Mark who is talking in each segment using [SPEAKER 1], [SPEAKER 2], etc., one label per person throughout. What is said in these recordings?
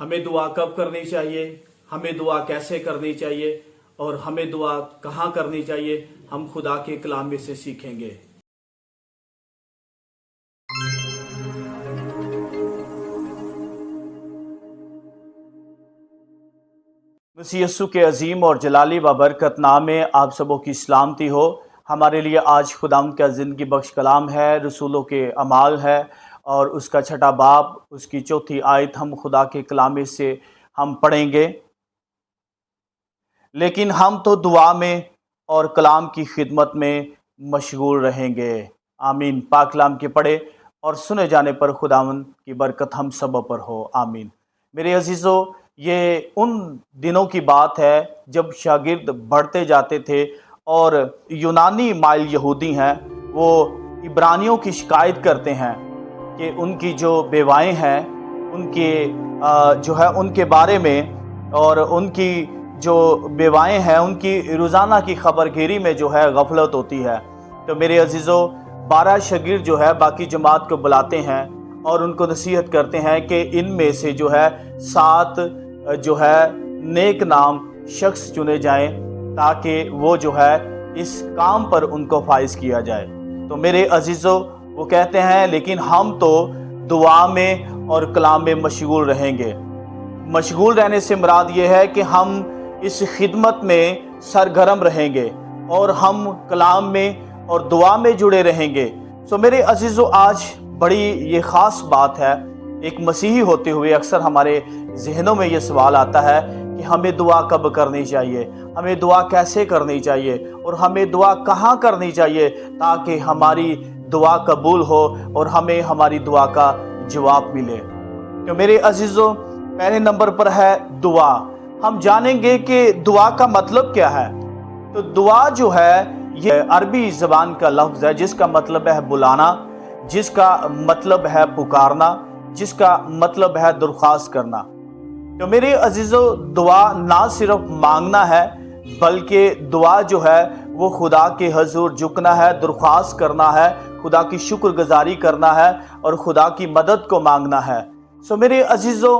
[SPEAKER 1] हमें दुआ कब करनी चाहिए, हमें दुआ कैसे करनी चाहिए और हमें दुआ कहाँ करनी चाहिए, हम खुदा के कलाम में से सीखेंगे। मसीह यीशु के अजीम और जलाली बबरकत नाम में आप सबों की सलामती हो। हमारे लिए आज खुदावंद का ज़िंदगी बख्श कलाम है, रसूलों के अमाल है और उसका छठा बाब, उसकी चौथी आयत हम खुदा के कलाम में से हम पढ़ेंगे। लेकिन हम तो दुआ में और कलाम की खिदमत में मशगूल रहेंगे। आमीन। पाक कलाम के पढ़े और सुने जाने पर खुदावंद की बरकत हम सब पर हो। आमीन। मेरे अजीज़ों, ये उन दिनों की बात है जब शागिर्द बढ़ते जाते थे और यूनानी माइल यहूदी हैं, वो इब्रानियों की शिकायत करते हैं कि उनकी जो बेवाएं हैं उनके जो है उनके बारे में, और उनकी जो बेवाएं हैं उनकी रोज़ाना की खबरगिरी में जो है गफलत होती है। तो मेरे अजीज़ों, 12 शागिर्द जो है बाकी जमात को बुलाते हैं और उनको नसीहत करते हैं कि इनमें से जो है 7 जो है नेक नाम शख्स चुने जाएं ताकि वो जो है इस काम पर उनको फाइज किया जाए। तो मेरे अजीज़ों, वो कहते हैं लेकिन हम तो दुआ में और कलाम में मशगूल रहेंगे। मशगूल रहने से मुराद ये है कि हम इस खिदमत में सरगर्म रहेंगे और हम कलाम में और दुआ में जुड़े रहेंगे। सो मेरे अजीज़ों, आज बड़ी ये ख़ास बात है। एक मसीही होते हुए अक्सर हमारे जहनों में ये सवाल आता है कि हमें दुआ कब करनी चाहिए, हमें दुआ कैसे करनी चाहिए और हमें दुआ कहाँ करनी चाहिए ताकि हमारी दुआ कबूल हो और हमें हमारी दुआ का जवाब मिले। तो मेरे अजीज़ों, पहले नंबर पर है दुआ। हम जानेंगे कि दुआ का मतलब क्या है। तो दुआ जो है ये अरबी ज़बान का लफ्ज़ है जिसका मतलब है बुलाना, जिसका मतलब है पुकारना, जिसका मतलब है दरख्वास्त करना। तो मेरे अजीज़ों, दुआ ना सिर्फ मांगना है बल्कि दुआ जो है वो खुदा के हजूर झुकना है, दरख्वास्त करना है, खुदा की शुक्रगुजारी करना है और खुदा की मदद को मांगना है। सो मेरे अजीज़ों,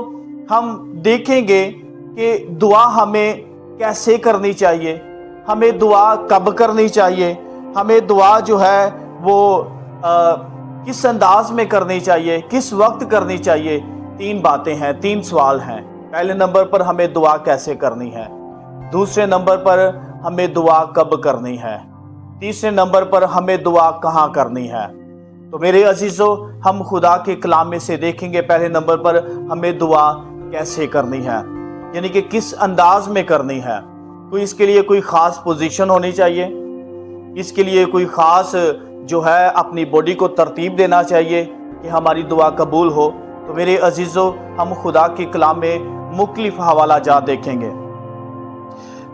[SPEAKER 1] हम देखेंगे कि दुआ हमें कैसे करनी चाहिए, हमें दुआ कब करनी चाहिए, हमें दुआ जो है वो किस अंदाज में करनी चाहिए, किस वक्त करनी चाहिए। 3 बातें हैं, 3 सवाल हैं। पहले नंबर पर हमें दुआ कैसे करनी है, दूसरे नंबर पर हमें दुआ कब करनी है, तीसरे नंबर पर हमें दुआ कहाँ करनी है। तो मेरे अजीज़ों, हम खुदा के कलाम में से देखेंगे पहले नंबर पर हमें दुआ कैसे करनी है, यानी कि किस अंदाज में करनी है। कोई इसके लिए कोई ख़ास पोजीशन होनी चाहिए, इसके लिए कोई ख़ास जो है अपनी बॉडी को तरतीब देना चाहिए कि हमारी दुआ कबूल हो। तो मेरे अजीज़ों, हम खुदा के कलाम में मुख्तलिफ हवाला जात देखेंगे।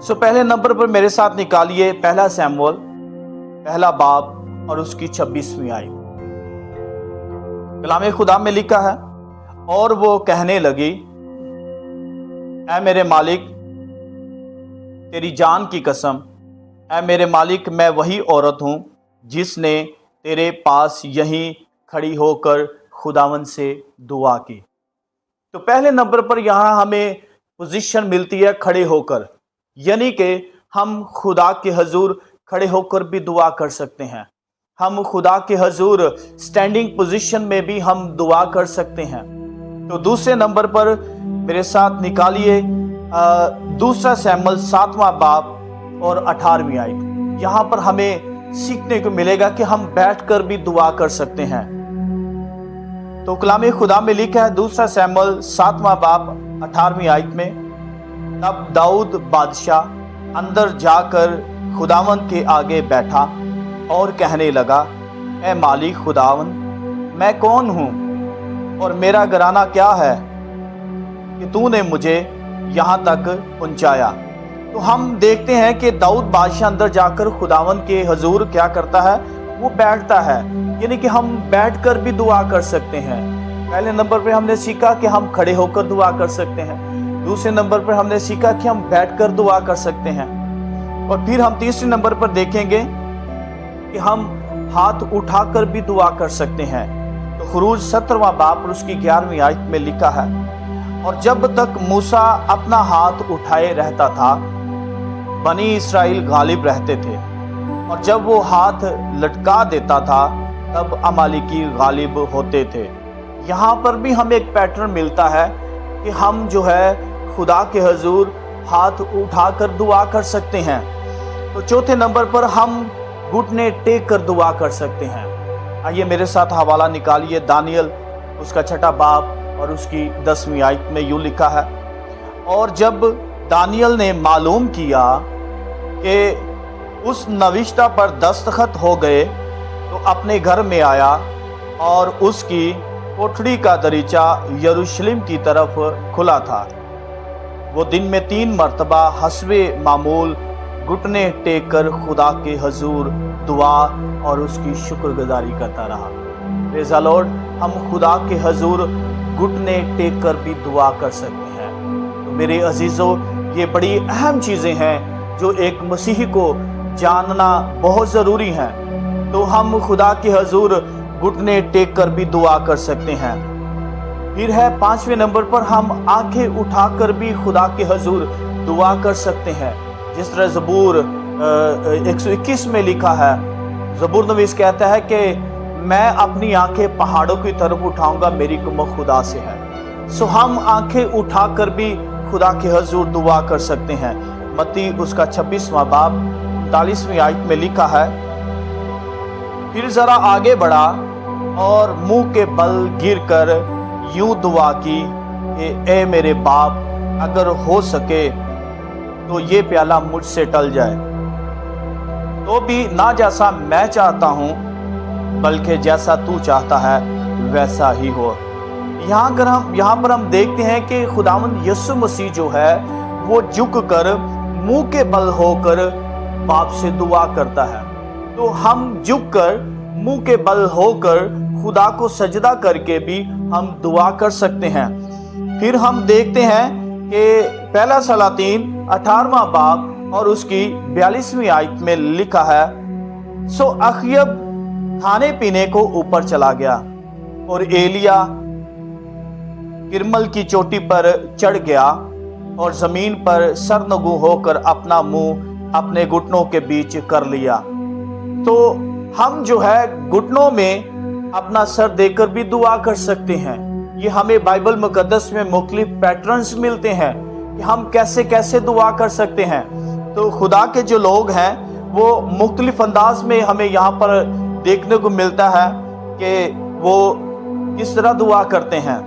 [SPEAKER 1] सो पहले नंबर पर मेरे साथ निकालिए पहला शमूएल पहला बाब और उसकी 26वीं आयत। कलाम खुदा में लिखा है, और वो कहने लगी, ऐ मेरे मालिक, तेरी जान की कसम, ऐ मेरे मालिक, मैं वही औरत हूँ जिसने तेरे पास यहीं खड़ी होकर खुदावन से दुआ की। तो पहले नंबर पर यहाँ हमें पोजीशन मिलती है खड़े होकर, यानी कि हम खुदा के हजूर खड़े होकर भी दुआ कर सकते हैं। हम खुदा के हजूर स्टैंडिंग पोजीशन में भी हम दुआ कर सकते हैं। तो दूसरे नंबर पर मेरे साथ निकालिए दूसरा शमूएल 7वां बाब और 18वीं आयत। यहाँ पर हमें सीखने को मिलेगा कि हम बैठकर भी दुआ कर सकते हैं। तो कलाम खुदा में लिखा है दूसरा शमूएल 7वां बाब 18वीं आयत में, तब दाऊद बादशाह अंदर जाकर खुदावन के आगे बैठा और कहने लगा, ऐ मालिक खुदावन, मैं कौन हूँ और मेरा घराना क्या है कि तूने मुझे यहाँ तक पहुँचाया। तो हम देखते हैं कि दाऊद बादशाह अंदर जाकर खुदावन के हजूर क्या करता है, वो बैठता है, यानी कि हम बैठकर भी दुआ कर सकते हैं। पहले नंबर पर हमने सीखा कि हम खड़े होकर दुआ कर सकते हैं, दूसरे नंबर पर हमने सीखा कि हम बैठकर दुआ कर सकते हैं, और फिर हम तीसरे नंबर पर देखेंगे कि हम हाथ उठाकर भी दुआ कर सकते हैं। तो खुरूज 17वां बाब और उसकी 11वीं आयत में लिखा है, और जब तक मूसा अपना हाथ उठाए रहता था, बनी इसराइल गालिब रहते थे, और जब वो हाथ लटका देता था तब अमालेकी गालिब होते थे। यहाँ पर भी हमें एक पैटर्न मिलता है कि हम जो है खुदा के हजूर हाथ उठाकर दुआ कर सकते हैं। तो चौथे नंबर पर हम घुटने टेक कर दुआ कर सकते हैं। आइए मेरे साथ हवाला निकालिए, दानियल उसका 6 बाब और उसकी 10वीं आयत में यूँ लिखा है, और जब दानियल ने मालूम किया कि उस नविश्ता पर दस्तखत हो गए तो अपने घर में आया और उसकी कोठड़ी का दरीचा यरूशलेम की तरफ खुला था। वो दिन में 3 मरतबा हस्बे मामूल घुटने टेक कर खुदा के हजूर दुआ और उसकी शुक्रगुजारी करता रहा। प्रेज़ द लॉर्ड, हम खुदा के हजूर घुटने टेक कर भी दुआ कर सकते हैं। तो मेरे अजीज़ों, ये बड़ी अहम चीज़ें हैं जो एक मसीही को जानना बहुत ज़रूरी है। तो हम खुदा के हजूर घुटने टेक कर भी दुआ कर सकते हैं। फिर है 5वें नंबर पर हम आंखें उठाकर भी खुदा के हजूर दुआ कर सकते हैं। जिस तरह ज़बूर 121 में लिखा है, ज़बूर नवीस कहता है कि मैं अपनी आंखें पहाड़ों की तरफ उठाऊंगा, मेरी कुम्मत खुदा से है। सो हम आंखें उठाकर भी खुदा के हजूर दुआ कर सकते हैं। मत्ती उसका 26वां बाब 39वीं आयत में लिखा है, फिर जरा आगे बढ़ा और मुंह के बल गिरकर यूं दुआ की कि ए मेरे बाप, अगर हो सके तो ये प्याला मुझसे टल जाए, तो भी ना जैसा मैं चाहता हूं बल्कि जैसा तू चाहता है वैसा ही हो। यहाँ पर हम देखते हैं कि खुदावंद यीशु मसीह जो है वो झुक कर मुंह के बल होकर बाप से दुआ करता है। तो हम झुक कर मुंह के बल होकर खुदा को सजदा करके भी हम दुआ कर सकते हैं। फिर हम देखते हैं कि पहला सलातीन 18वां बाब और उसकी 42वीं आयत में लिखा है, सो अखयब खाने पीने को ऊपर चला गया और एलिया किरमल की चोटी पर चढ़ गया और जमीन पर सरनगू होकर अपना मुंह अपने घुटनों के बीच कर लिया। तो हम जो है घुटनों में अपना सर देकर भी दुआ कर सकते हैं। ये हमें बाइबल मुकद्दस में मुख्तलिफ पैटर्न्स मिलते हैं कि हम कैसे कैसे दुआ कर सकते हैं। तो खुदा के जो लोग हैं वो मुख्तलिफ अंदाज में हमें यहाँ पर देखने को मिलता है कि वो किस तरह दुआ करते हैं।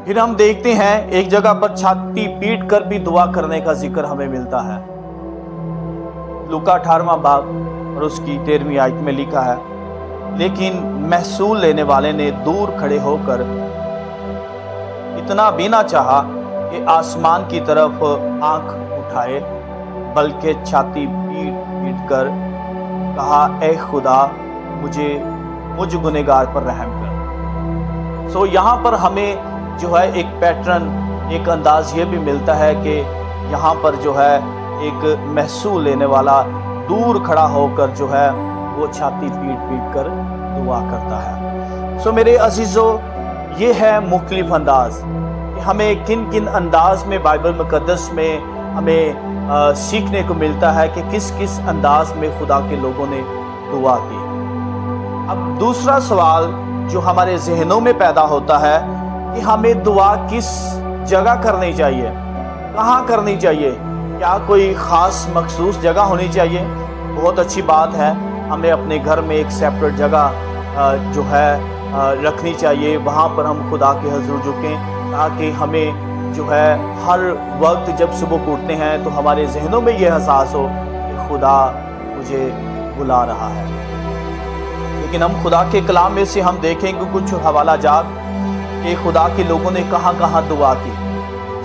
[SPEAKER 1] फिर हम देखते हैं एक जगह पर छाती पीट कर भी दुआ करने का जिक्र हमें मिलता है। लूका 18वां बाब और उसकी 13वीं आयत में लिखा है, लेकिन महसूल लेने वाले ने दूर खड़े होकर इतना भी ना चाहा कि आसमान की तरफ आंख उठाए, बल्कि छाती पीट पीट कर कहा, ए खुदा मुझ गुनहगार पर रहम कर। सो यहाँ पर हमें जो है एक पैटर्न, एक अंदाज ये भी मिलता है कि यहाँ पर जो है एक महसूल लेने वाला दूर खड़ा होकर जो है वो छाती पीट पीट कर दुआ करता है। सो मेरे अजीज़ों, ये है मुख्तलिफ अंदाज कि हमें किन किन अंदाज में बाइबल मुकद्दस में हमें सीखने को मिलता है कि किस किस अंदाज में खुदा के लोगों ने दुआ की। अब दूसरा सवाल जो हमारे जहनों में पैदा होता है कि हमें दुआ किस जगह करनी चाहिए, कहाँ करनी चाहिए, क्या कोई ख़ास मखसूस जगह होनी चाहिए? बहुत अच्छी बात है, हमें अपने घर में एक सेपरेट जगह जो है रखनी चाहिए, वहाँ पर हम खुदा के हजूर झुकें ताकि हमें जो है हर वक्त जब सुबह को उठते हैं तो हमारे जहनों में ये एहसास हो कि खुदा मुझे बुला रहा है। लेकिन हम खुदा के कलाम में से हम देखेंगे कुछ हवाला जात कि खुदा के लोगों ने कहाँ कहाँ दुआ की।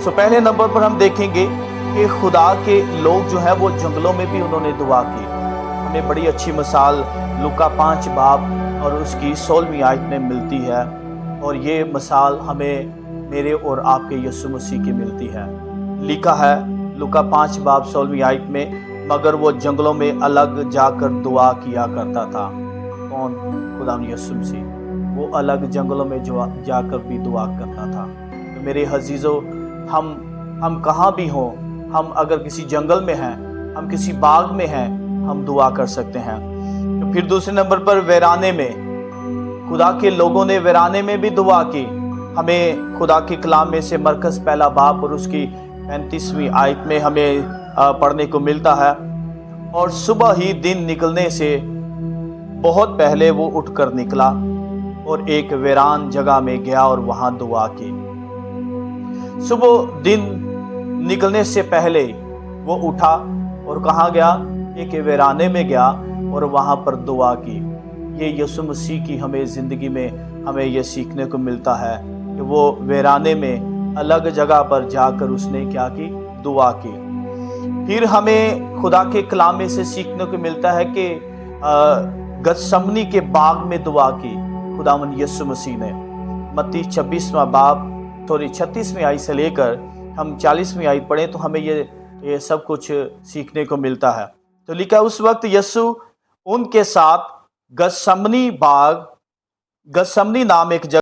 [SPEAKER 1] सो पहले नंबर पर हम देखेंगे कि खुदा के लोग जो है वो जंगलों में भी उन्होंने दुआ की। हमें बड़ी अच्छी मिसाल लूका 5 बाब और उसकी 16वीं आयत में मिलती है, और ये मिसाल हमें मेरे और आपके यीशु मसीह की मिलती है। लिखा है लूका 5 बाब 16वीं आयत में, मगर वो जंगलों में अलग जाकर दुआ किया करता था। कौन? खुदा यीशु मसीह। वो अलग जंगलों में जाकर भी दुआ करता था। میرے عزیزو، ہم کہاں بھی ہوں، ہم اگر کسی جنگل میں ہیں، ہم کسی باغ میں ہیں، ہم دعا کر سکتے ہیں۔ تو پھر دوسرے نمبر پر ویرانے میں، خدا کے لوگوں نے ویرانے میں بھی دعا کی۔ ہمیں خدا کے کلام میں سے مرکز پہلا باب اور اس کی 35ویں آیت میں ہمیں پڑھنے کو ملتا ہے، اور صبح ہی دن نکلنے سے بہت پہلے وہ اٹھ کر نکلا اور ایک ویران جگہ میں گیا اور وہاں دعا کی۔ صبح دن نکلنے سے پہلے وہ اٹھا اور کہاں گیا؟ ایک ویرانے میں گیا اور وہاں پر دعا کی۔ یہ یسوع مسیح کی ہمیں زندگی میں ہمیں یہ سیکھنے کو ملتا ہے کہ وہ ویرانے میں الگ جگہ پر جا کر اس نے کیا کی؟ دعا کی۔ پھر ہمیں خدا کے کلام میں سے سیکھنے کو ملتا ہے کہ گتسمنی کے باغ میں دعا کی خداوند یسوع مسیح نے۔ متی 36ویں آیت سے لے کر ہم 40ویں آیت پڑھیں تو ہمیں یہ سب کچھ سیکھنے کو ملتا ہے۔ تو لکھا اس وقت یسوع ان کے ساتھ گتسمنی نام ایک جگہ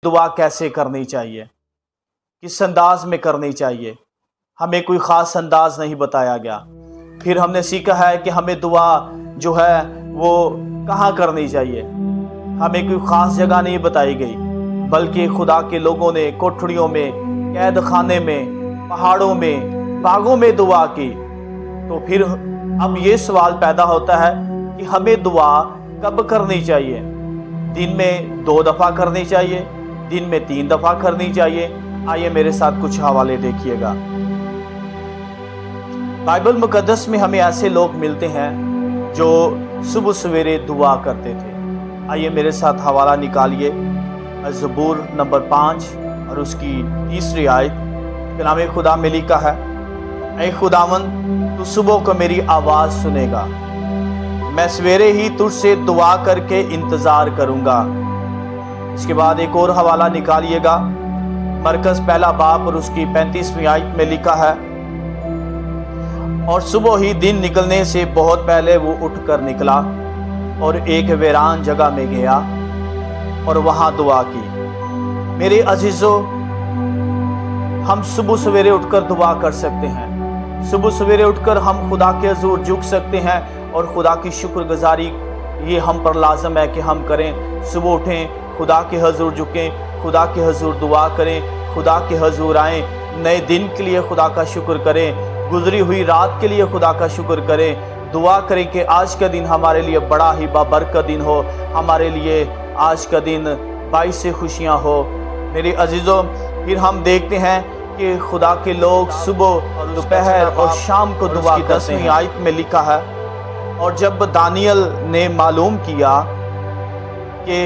[SPEAKER 1] دعا کیسے کرنی چاہیے، کس انداز میں کرنی چاہیے، ہمیں کوئی خاص انداز نہیں بتایا گیا۔ پھر ہم نے سیکھا ہے کہ ہمیں دعا جو ہے وہ کہاں کرنی چاہیے، ہمیں کوئی خاص جگہ نہیں بتائی گئی، بلکہ خدا کے لوگوں نے کوٹھڑیوں میں، قید خانے میں، پہاڑوں میں، باغوں میں دعا کی۔ تو پھر اب یہ سوال پیدا ہوتا ہے کہ ہمیں دعا کب کرنی چاہیے؟ دن میں 2 دفعہ کرنی چاہیے، دن میں 3 دفعہ کرنی چاہیے؟ آئیے میرے ساتھ کچھ حوالے دیکھیے گا۔ بائبل مقدس میں ہمیں ایسے لوگ ملتے ہیں جو صبح سویرے دعا کرتے تھے۔ آئیے میرے ساتھ حوالہ نکالیے، زبور نمبر 5 اور اس کی 3 آیت۔ کلام خدا میں لکھا ہے، اے خداوند تو صبح کو میری آواز سنے گا، میں سویرے ہی تجھ سے دعا کر کے انتظار کروں گا۔ اس کے بعد ایک اور حوالہ نکالیے گا، مرکز پہلا باب اور اس کی 35ویں آیت میں لکھا ہے، اور صبح ہی دن نکلنے سے بہت پہلے وہ اٹھ کر نکلا اور ایک ویران جگہ میں گیا اور وہاں دعا کی۔ میرے عزیزو، ہم صبح سویرے اٹھ کر دعا کر سکتے ہیں، صبح سویرے اٹھ کر ہم خدا کے حضور جھک سکتے ہیں اور خدا کی شکر گزاری یہ ہم پر لازم ہے کہ ہم کریں۔ صبح اٹھیں، خدا کے حضور جھکیں، خدا کے حضور دعا کریں، خدا کے حضور آئیں، نئے دن کے لیے خدا کا شکر کریں، گزری ہوئی رات کے لیے خدا کا شکر کریں، دعا کریں کہ آج کا دن ہمارے لیے بڑا ہی بابرکت دن ہو، ہمارے لیے آج کا دن باعث خوشیاں ہو۔ میرے عزیزوں، پھر ہم دیکھتے ہیں کہ خدا کے لوگ صبح اور دوپہر اور شام کو دعا کرتے ہیں۔ 10ویں آیت میں لکھا ہے، اور جب دانیل نے معلوم کیا کہ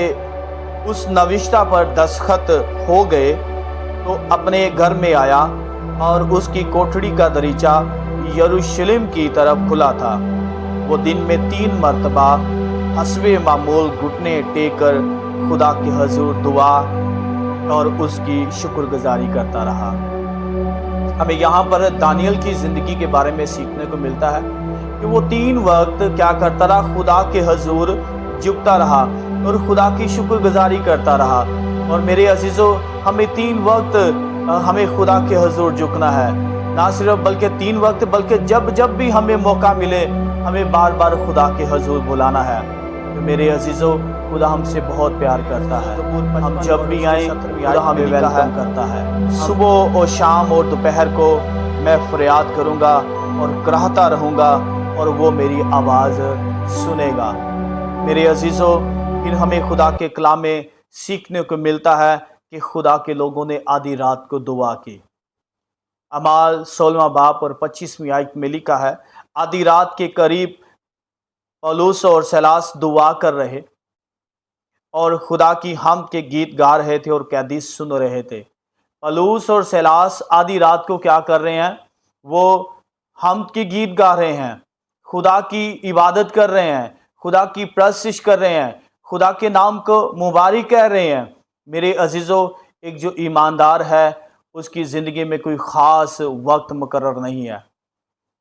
[SPEAKER 1] اس نوشتہ پر دستخط ہو گئے تو اپنے گھر میں آیا، اور اس کی کوٹھڑی کا دریچہ یروشلم کی طرف کھلا تھا۔ وہ دن میں 3 مرتبہ حسب معمول گھٹنے ٹیک کر خدا کے حضور دعا اور اس کی شکر گزاری کرتا رہا۔ ہمیں یہاں پر دانیل کی زندگی کے بارے میں سیکھنے کو ملتا ہے کہ وہ 3 وقت کیا کرتا رہا، خدا کے حضور جھکتا رہا اور خدا کی شکر گزاری کرتا رہا۔ اور میرے عزیزوں، ہمیں 3 وقت ہمیں خدا کے حضور جھکنا ہے، نہ صرف بلکہ 3 وقت، بلکہ جب بھی ہمیں موقع ملے ہمیں بار بار خدا کے حضور بلانا ہے۔ تو میرے عزیزوں، خدا ہم سے بہت پیار کرتا ہے، ہم جب بھی آئیں خدا ہمیں ویلکم کرتا ہے۔ صبح اور شام اور دوپہر کو میں فریاد کروں گا اور کراہتا رہوں گا اور وہ میری آواز سنے گا۔ میرے عزیزوں، پھر ہمیں خدا کے کلام میں سیکھنے کو ملتا ہے کہ خدا کے لوگوں نے آدھی رات کو دعا کی۔ اعمال 16واں باب اور 25ویں آیت میں لکھا ہے، آدھی رات کے قریب پولس اور سیلاس دعا کر رہے اور خدا کی حمد کے گیت گا رہے تھے اور قیدی سن رہے تھے۔ پولس اور سیلاس آدھی رات کو کیا کر رہے ہیں؟ وہ حمد کے گیت گا رہے ہیں، خدا کی عبادت کر رہے ہیں، خدا کی پرستش کر رہے ہیں، خدا کے نام کو مبارک کہہ رہے ہیں۔ میرے عزیزوں، ایک جو ایماندار ہے اس کی زندگی میں کوئی خاص وقت مقرر نہیں ہے،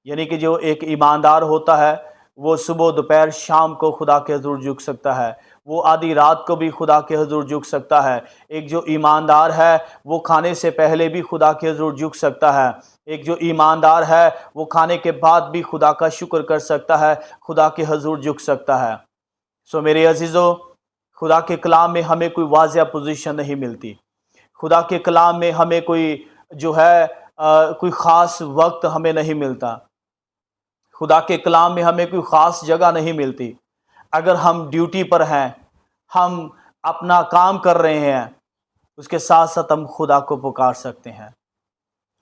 [SPEAKER 1] یعنی کہ جو ایک ایماندار ہوتا ہے وہ صبح دوپہر شام کو خدا کے حضور جھک سکتا ہے، وہ آدھی رات کو بھی خدا کے حضور جھک سکتا ہے۔ ایک جو ایماندار ہے وہ کھانے سے پہلے بھی خدا کے حضور جھک سکتا ہے، ایک جو ایماندار ہے وہ کھانے کے بعد بھی خدا کا شکر کر سکتا ہے، خدا کے حضور جھک سکتا ہے۔ سو میرے عزیزوں، خدا کے کلام میں ہمیں کوئی واضح پوزیشن نہیں ملتی، خدا کے کلام میں ہمیں کوئی جو ہے کوئی خاص وقت ہمیں نہیں ملتا، خدا کے کلام میں ہمیں کوئی خاص جگہ نہیں ملتی۔ اگر ہم ڈیوٹی پر ہیں، ہم اپنا کام کر رہے ہیں، اس کے ساتھ ساتھ ہم خدا کو پکار سکتے ہیں۔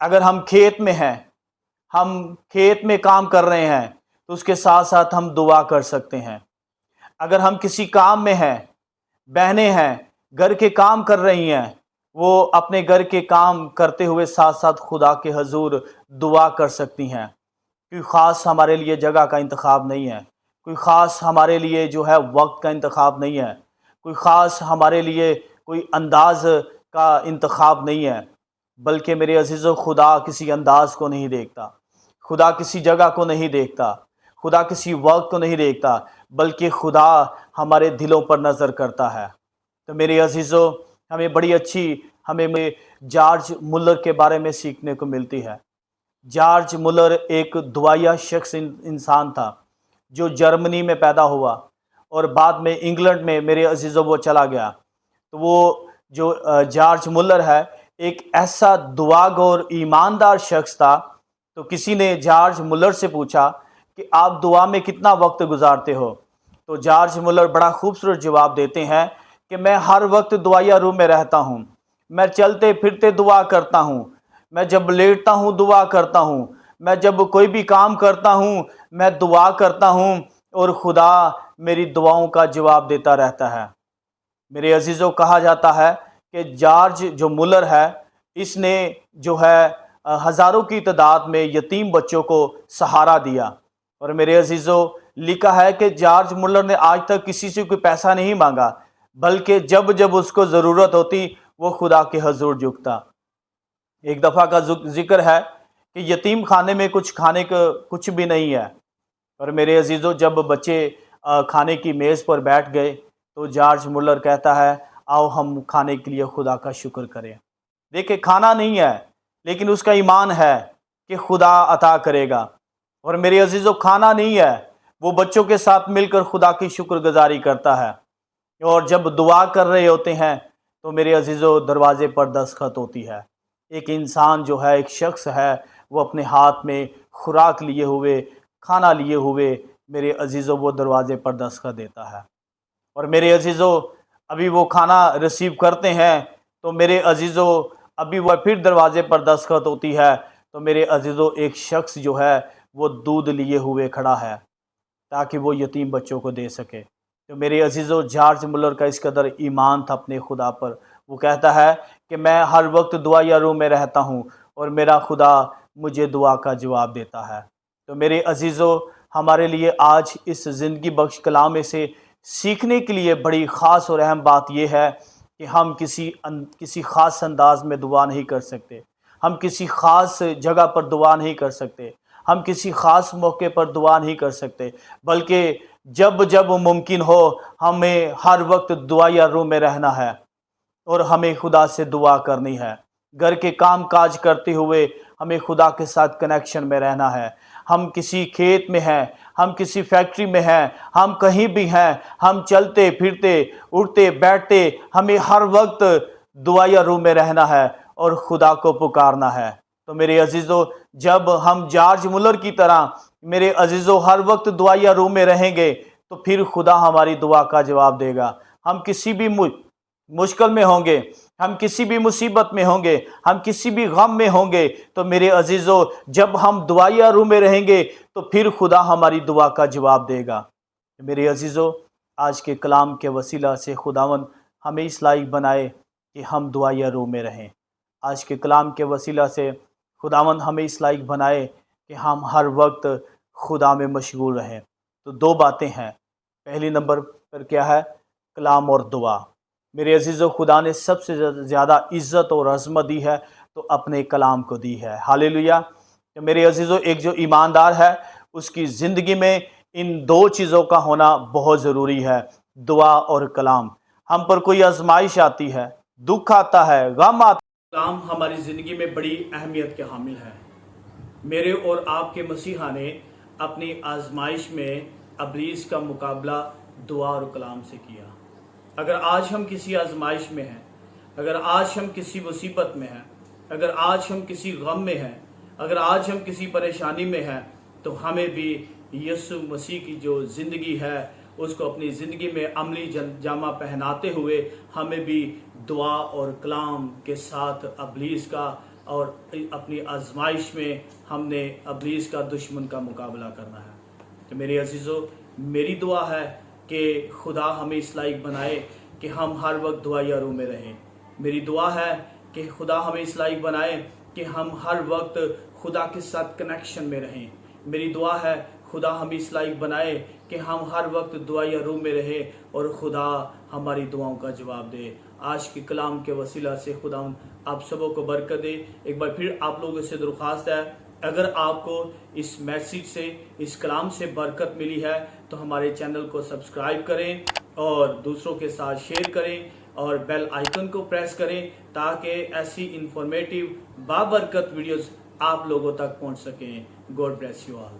[SPEAKER 1] اگر ہم کھیت میں ہیں، ہم کھیت میں کام کر رہے ہیں تو اس کے ساتھ ساتھ ہم دعا کر سکتے ہیں۔ اگر ہم کسی کام میں ہیں، بہنیں ہیں گھر کے کام کر رہی ہیں، وہ اپنے گھر کے کام کرتے ہوئے ساتھ ساتھ خدا کے حضور دعا کر سکتی ہیں۔ کوئی خاص ہمارے لیے جگہ کا انتخاب نہیں ہے، کوئی خاص ہمارے لیے جو ہے وقت کا انتخاب نہیں ہے، کوئی خاص ہمارے لیے کوئی انداز کا انتخاب نہیں ہے، بلکہ میرے عزیزو، خدا کسی انداز کو نہیں دیکھتا، خدا کسی جگہ کو نہیں دیکھتا، خدا کسی وقت کو نہیں دیکھتا، بلکہ خدا ہمارے دلوں پر نظر کرتا ہے۔ تو میرے عزیزو، ہمیں بڑی اچھی ہمیں جارج ملر کے بارے میں سیکھنے کو ملتی ہے۔ جارج ملر ایک دعائیہ شخص انسان تھا جو جرمنی میں پیدا ہوا اور بعد میں انگلینڈ میں میرے عزیزو وہ چلا گیا۔ تو وہ جو جارج ملر ہے ایک ایسا دعاگو اور ایماندار شخص تھا۔ تو کسی نے جارج ملر سے پوچھا کہ آپ دعا میں کتنا وقت گزارتے ہو؟ تو جارج ملر بڑا خوبصورت جواب دیتے ہیں کہ میں ہر وقت دعائیہ روم میں رہتا ہوں، میں چلتے پھرتے دعا کرتا ہوں، میں جب لیٹتا ہوں دعا کرتا ہوں، میں جب کوئی بھی کام کرتا ہوں میں دعا کرتا ہوں، اور خدا میری دعاؤں کا جواب دیتا رہتا ہے۔ میرے عزیزوں، کہا جاتا ہے کہ جارج جو ملر ہے اس نے جو ہے ہزاروں کی تعداد میں یتیم بچوں کو سہارا دیا۔ اور میرے عزیزوں، لکھا ہے کہ جارج ملر نے آج تک کسی سے کوئی پیسہ نہیں مانگا، بلکہ جب اس کو ضرورت ہوتی وہ خدا کے حضور جھکتا۔ ایک دفعہ کا ذکر ہے کہ یتیم خانے میں کچھ کھانے کا کچھ بھی نہیں ہے، اور میرے عزیزو، جب بچے کھانے کی میز پر بیٹھ گئے تو جارج ملر کہتا ہے آؤ ہم کھانے کے لیے خدا کا شکر کریں۔ دیکھیں، کھانا نہیں ہے لیکن اس کا ایمان ہے کہ خدا عطا کرے گا۔ اور میرے عزیزو، کھانا نہیں ہے वो बच्चों के साथ मिलकर खुदा की शुक्रगुजारी करता है। और जब दुआ कर रहे होते हैं तो मेरे अजीज़ों दरवाज़े पर दस्तखत होती है। एक इंसान जो है, एक शख्स है, वो अपने हाथ में खुराक लिए हुए, खाना लिए हुए मेरे अजीज़ों वो दरवाज़े पर दस्तखत देता है। और मेरे अजीज़ों अभी वो खाना रिसीव करते हैं तो मेरे अजीज़ों अभी वह फिर दरवाज़े पर दस्तखत होती है तो मेरे अजीज़ों एक शख्स जो है वो दूध लिए हुए खड़ा है ताकि वो यतीम बच्चों को दे सके। तो मेरे अजीज़ों जॉर्ज मुलर का इस कदर ईमान था अपने खुदा पर, वो कहता है कि मैं हर वक्त दुआ या रूम में रहता हूँ और मेरा खुदा मुझे दुआ का जवाब देता है। तो मेरे अजीज़ों हमारे लिए आज इस ज़िंदगी बख्श कलाम में से सीखने के लिए बड़ी ख़ास और अहम बात यह है कि हम किसी ख़ास अंदाज में दुआ नहीं कर सकते, हम किसी ख़ास जगह पर दुआ नहीं कर सकते, हम किसी ख़ास मौके पर दुआ नहीं कर सकते, बल्कि जब जब मुमकिन हो हमें हर वक्त दुआ या रूम में रहना है और हमें खुदा से दुआ करनी है। घर के काम काज करते हुए हमें खुदा के साथ कनेक्शन में रहना है। हम किसी खेत में हैं, हम किसी फैक्ट्री में हैं, हम कहीं भी हैं, हम चलते फिरते उठते बैठते हमें हर वक्त दुआ या रूम में रहना है और खुदा को पुकारना है। तो मेरे अजीज़ों जब हम जॉर्ज मुलर की तरह मेरे अजीज़ों हर वक्त दुआ या रूम में रहेंगे तो फिर खुदा हमारी दुआ का जवाब देगा। हम किसी भी मुश्किल में होंगे, हम किसी भी मुसीबत में होंगे, हम किसी भी गम में होंगे तो मेरे अजीज़ों जब हम दुआ या रूम में रहेंगे तो फिर खुदा हमारी दुआ का जवाब देगा। मेरे अजीज़ों आज के कलाम के वसीला से खुदावन हमें इस लायक बनाए कि हम दुआ या रूम में रहें। आज के कलाम के वसीला से खुदावन हमें इस लायक बनाए कि हम हर वक्त खुदा में मशगूल रहें। तो दो बातें हैं, पहली नंबर पर क्या है? कलाम और दुआ। मेरे अजीज़ों खुदा ने सबसे ज़्यादा इज़्ज़त और अज़मत दी है तो अपने कलाम को दी है। हालेलुया। तो मेरे अजीज़ों एक जो ईमानदार है उसकी ज़िंदगी में इन दो चीज़ों का होना बहुत ज़रूरी है, दुआ और कलाम। हम पर कोई आजमाइश आती है, दुख आता है, गम आता है, कलाम हमारी ज़िंदगी में बड़ी अहमियत के हामिल है। मेरे और आपके मसीहा ने अपनी आजमाइश में अबलीस का मुकाबला दुआ और कलाम से किया। अगर आज हम किसी आजमाइश में हैं, अगर आज हम किसी मुसीबत में हैं, अगर आज हम किसी गम में हैं, अगर आज हम किसी परेशानी में हैं तो हमें भी यीशु मसीह की जो ज़िंदगी है उसको अपनी ज़िंदगी में अमली जामा पहनाते हुए हमें भी दुआ और कलाम के साथ अबलीस का और अपनी आजमाइश में हमने अबलीस का दुश्मन का मुकाबला करना है। तो मेरे अजीज़ों मेरी दुआ है कि खुदा हमें इस लायक बनाए कि हम हर वक्त दुआ या रूम में रहें। मेरी दुआ है कि खुदा हमें इस लायक बनाए कि हम हर वक्त खुदा के साथ कनेक्शन में रहें। मेरी दुआ है खुदा हमें इस लायक बनाए कि हम हर वक्त दुआ या रूम में रहें और खुदा हमारी दुआओं का जवाब दे। आज के कलाम के वसीला से खुदा आप सबों को बरकत दे। एक बार फिर आप लोगों से दरख्वास्त है, अगर आपको इस मैसेज से, इस कलाम से बरकत मिली है तो हमारे चैनल को सब्सक्राइब करें और दूसरों के साथ शेयर करें और बेल आइकन को प्रेस करें ताकि ऐसी इंफॉर्मेटिव बाबरकत वीडियोस आप लोगों तक पहुंच सकें। God bless you all.